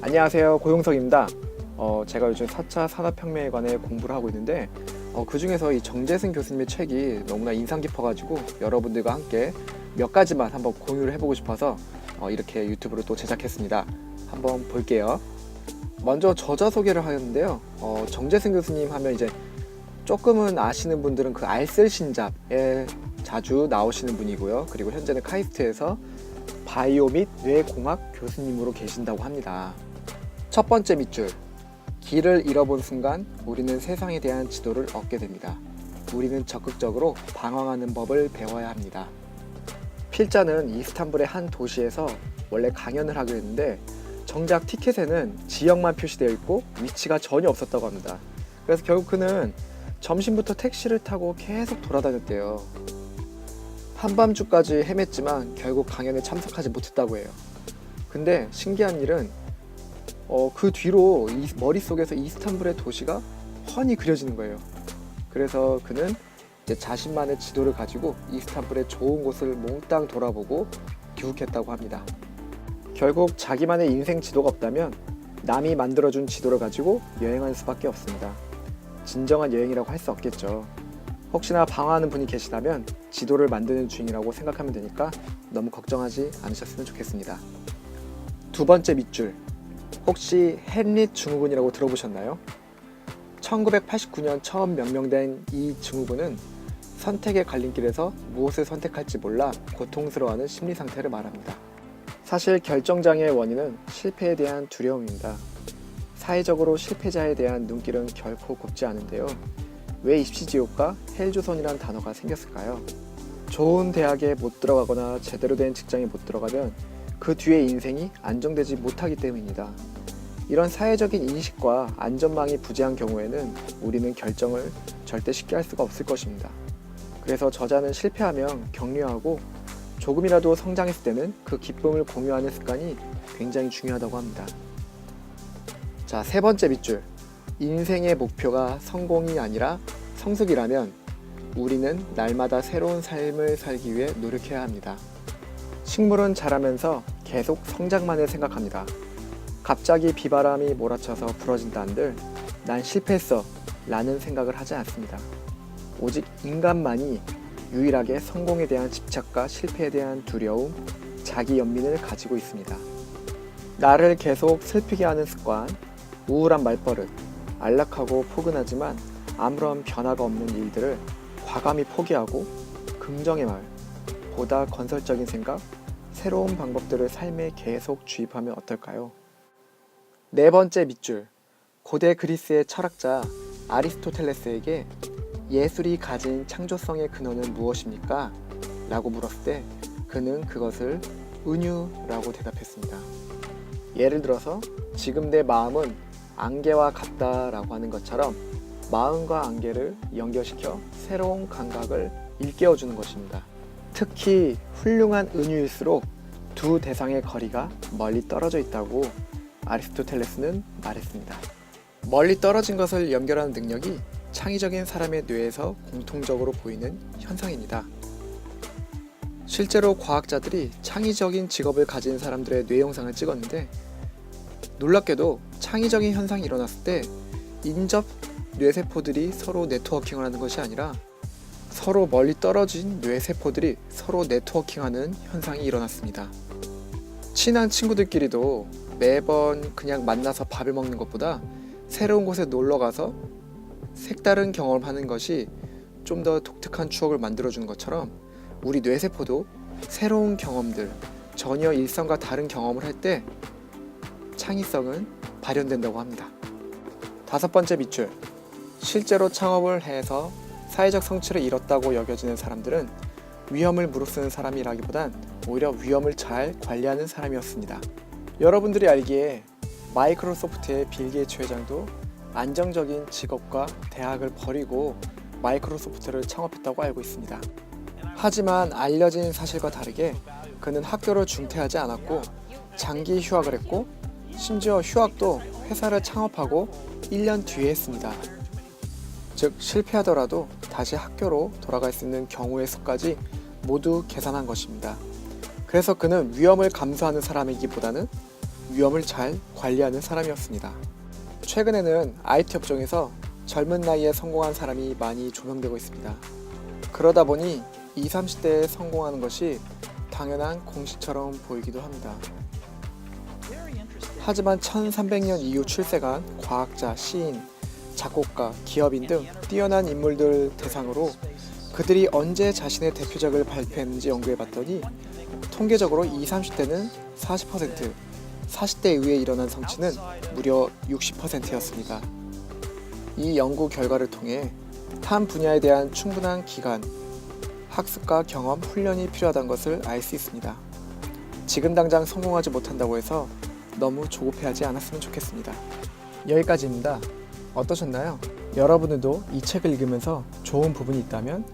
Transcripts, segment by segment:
안녕하세요. 고용석입니다. 제가 요즘 4차 산업혁명에 관해 공부를 하고 있는데 그 중에서 이 정재승 교수님의 책이 너무나 인상 깊어가지고 여러분들과 함께 몇 가지만 한번 공유를 해보고 싶어서 이렇게 유튜브로 또 제작했습니다. 한번 볼게요. 먼저 저자 소개를 하는데요. 정재승 교수님 하면 이제 조금은 아시는 분들은 그 알쓸신잡에 자주 나오시는 분이고요. 그리고 현재는 카이스트에서 바이오 및 뇌공학 교수님으로 계신다고 합니다. 첫 번째 밑줄, 길을 잃어본 순간 우리는 세상에 대한 지도를 얻게 됩니다. 우리는 적극적으로 방황하는 법을 배워야 합니다. 필자는 이스탄불의 한 도시에서 원래 강연을 하기로 했는데 정작 티켓에는 지역만 표시되어 있고 위치가 전혀 없었다고 합니다. 그래서 결국 그는 점심부터 택시를 타고 계속 돌아다녔대요. 한밤중까지 헤맸지만 결국 강연에 참석하지 못했다고 해요. 근데 신기한 일은 그 뒤로 머릿속에서 이스탄불의 도시가 훤히 그려지는 거예요. 그래서 그는 이제 자신만의 지도를 가지고 이스탄불의 좋은 곳을 몽땅 돌아보고 귀국했다고 합니다. 결국 자기만의 인생 지도가 없다면 남이 만들어준 지도를 가지고 여행할 수밖에 없습니다. 진정한 여행이라고 할 수 없겠죠. 혹시나 방황하는 분이 계시다면 지도를 만드는 중이라고 생각하면 되니까 너무 걱정하지 않으셨으면 좋겠습니다. 두 번째 밑줄, 혹시 헨릿 증후군이라고 들어보셨나요? 1989년 처음 명명된 이 증후군은 선택의 갈림길에서 무엇을 선택할지 몰라 고통스러워하는 심리 상태를 말합니다. 사실 결정장애의 원인은 실패에 대한 두려움입니다. 사회적으로 실패자에 대한 눈길은 결코 곱지 않은데요. 왜 입시지옥과 헬조선이란 단어가 생겼을까요? 좋은 대학에 못 들어가거나 제대로 된 직장에 못 들어가면 그 뒤의 인생이 안정되지 못하기 때문입니다. 이런 사회적인 인식과 안전망이 부재한 경우에는 우리는 결정을 절대 쉽게 할 수가 없을 것입니다. 그래서 저자는 실패하면 격려하고 조금이라도 성장했을 때는 그 기쁨을 공유하는 습관이 굉장히 중요하다고 합니다. 자, 세 번째 밑줄. 인생의 목표가 성공이 아니라 성숙이라면 우리는 날마다 새로운 삶을 살기 위해 노력해야 합니다. 식물은 자라면서 계속 성장만을 생각합니다. 갑자기 비바람이 몰아쳐서 부러진다 한들 난 실패했어 라는 생각을 하지 않습니다. 오직 인간만이 유일하게 성공에 대한 집착과 실패에 대한 두려움, 자기 연민을 가지고 있습니다. 나를 계속 슬프게 하는 습관, 우울한 말버릇, 안락하고 포근하지만 아무런 변화가 없는 일들을 과감히 포기하고 긍정의 말, 보다 건설적인 생각, 새로운 방법들을 삶에 계속 주입하면 어떨까요? 네 번째 밑줄, 고대 그리스의 철학자 아리스토텔레스에게 예술이 가진 창조성의 근원은 무엇입니까? 라고 물었을 때 그는 그것을 은유라고 대답했습니다. 예를 들어서 지금 내 마음은 안개와 같다라고 하는 것처럼 마음과 안개를 연결시켜 새로운 감각을 일깨워주는 것입니다. 특히 훌륭한 은유일수록 두 대상의 거리가 멀리 떨어져 있다고 아리스토텔레스는 말했습니다. 멀리 떨어진 것을 연결하는 능력이 창의적인 사람의 뇌에서 공통적으로 보이는 현상입니다. 실제로 과학자들이 창의적인 직업을 가진 사람들의 뇌 영상을 찍었는데 놀랍게도 창의적인 현상이 일어났을 때 인접 뇌세포들이 서로 네트워킹을 하는 것이 아니라 서로 멀리 떨어진 뇌세포들이 서로 네트워킹하는 현상이 일어났습니다. 친한 친구들끼리도 매번 그냥 만나서 밥을 먹는 것보다 새로운 곳에 놀러가서 색다른 경험을 하는 것이 좀 더 독특한 추억을 만들어주는 것처럼 우리 뇌세포도 새로운 경험들, 전혀 일상과 다른 경험을 할 때 창의성은 발현된다고 합니다. 다섯 번째 밑줄, 실제로 창업을 해서 사회적 성취를 이뤘다고 여겨지는 사람들은 위험을 무릅쓰는 사람이라기보단 오히려 위험을 잘 관리하는 사람이었습니다. 여러분들이 알기에 마이크로소프트의 빌 게이츠 회장도 안정적인 직업과 대학을 버리고 마이크로소프트를 창업했다고 알고 있습니다. 하지만 알려진 사실과 다르게 그는 학교를 중퇴하지 않았고 장기 휴학을 했고 심지어 휴학도 회사를 창업하고 1년 뒤에 했습니다. 즉 실패하더라도 다시 학교로 돌아갈 수 있는 경우의 수까지 모두 계산한 것입니다. 그래서 그는 위험을 감수하는 사람이기보다는 위험을 잘 관리하는 사람이었습니다. 최근에는 IT 업종에서 젊은 나이에 성공한 사람이 많이 조명되고 있습니다. 그러다 보니 20, 30대에 성공하는 것이 당연한 공식처럼 보이기도 합니다. 하지만 1300년 이후 출세한 과학자, 시인, 작곡가, 기업인 등 뛰어난 인물들 대상으로 그들이 언제 자신의 대표작을 발표했는지 연구해봤더니 통계적으로 20, 30대는 40%, 40대 이후에 일어난 성취는 무려 60%였습니다. 이 연구 결과를 통해 한 분야에 대한 충분한 기간, 학습과 경험, 훈련이 필요하다는 것을 알 수 있습니다. 지금 당장 성공하지 못한다고 해서 너무 조급해하지 않았으면 좋겠습니다. 여기까지입니다. 어떠셨나요? 여러분들도 이 책을 읽으면서 좋은 부분이 있다면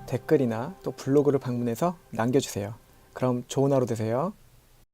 댓글이나 또 블로그를 방문해서 남겨주세요. 그럼 좋은 하루 되세요.